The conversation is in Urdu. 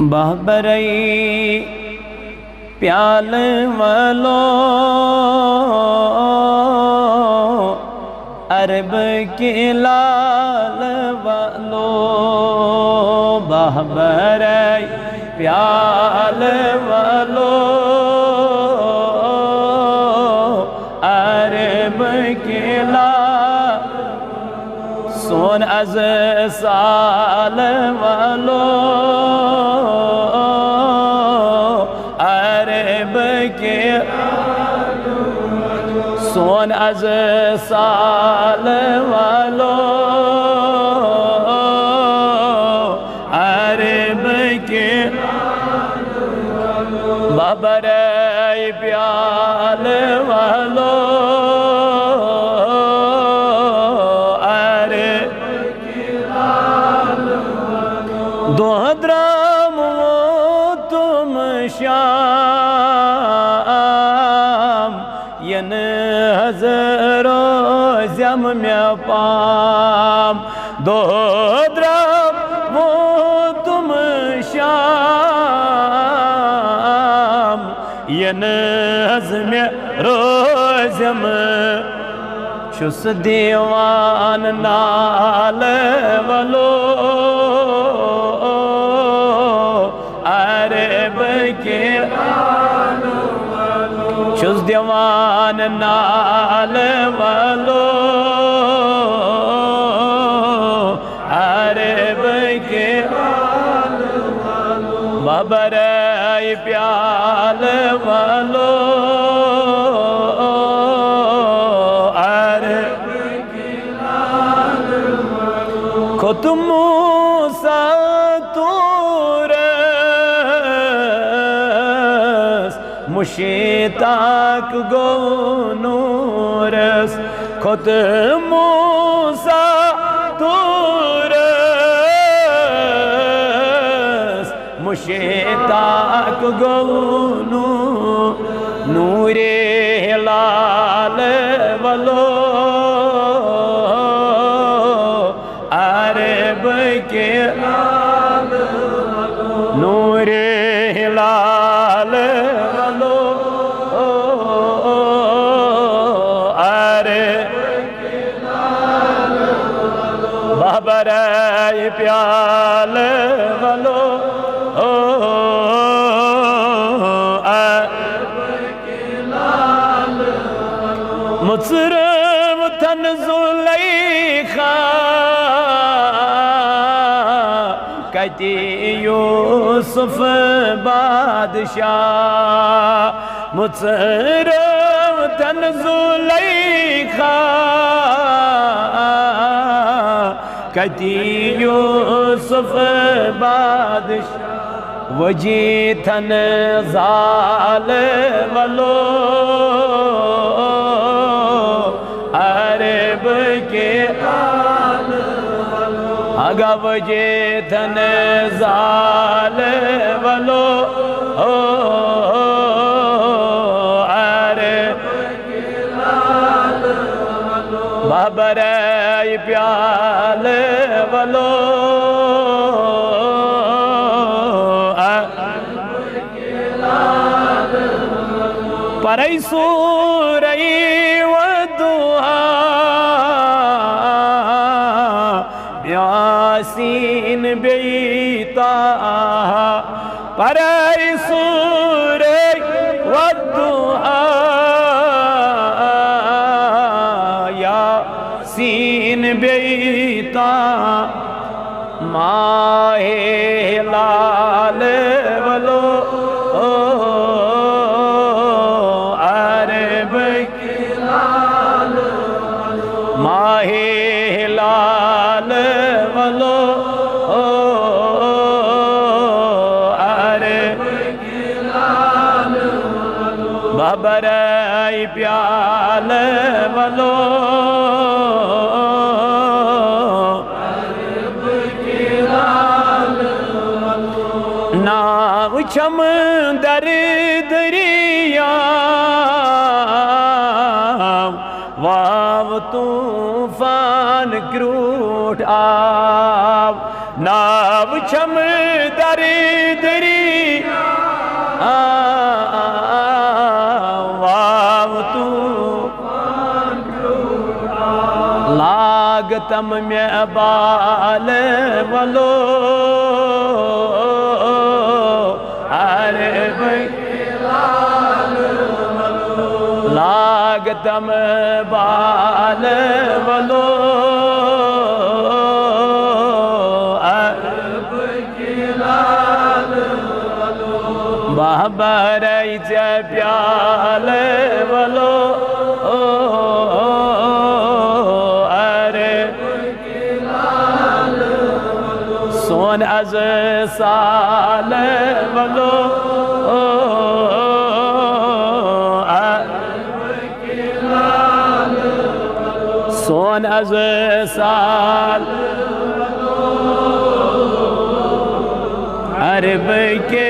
بہبرئی پیال والو عرب کی لال والو بہبرئی پیال والو عرب کی لال سون از سال والو سون از سال والو عرب کے بہبرئی پیال والو عرب دو درام و تم شام ین ہزارو زم میں پام دو درام و تم شام ین ہزم روزم چھس دیوان نال ولو عرب کے چھس دیوان نال ولو عرب کے بہبرئی پیال والو عرب کھت موسیٰ مشتاق گو نورس خود موسیٰ تورس مشتاق گو نور ہلال ولو عرب کے نور ہلال بہبرئی پیال والو مصرم تن زلیخا کہتی یوسف بادشاہ مصرم تن زلیخا کہتی یوسف بادشاہ وجیتن زال ولو عرب کے آگا وجیتن زال ولو عرب بہبرئی پیال ولو پرئی سورئی ودوہا یاسین بیتا پرئی سورئی ودوہا یاسین بیتا ماہ ہلال ولو عرب ماہ ہلال ولو عرب بہبرئی پیال ولو ناو چھم در دریا واو طوفان کروٹ آو ناو چھم در دریا ماتم میں بال ولو عرب لاگتم بال ولو عرب بہبرئی پیال ولو سون از سال ولو سون از سال عرب کے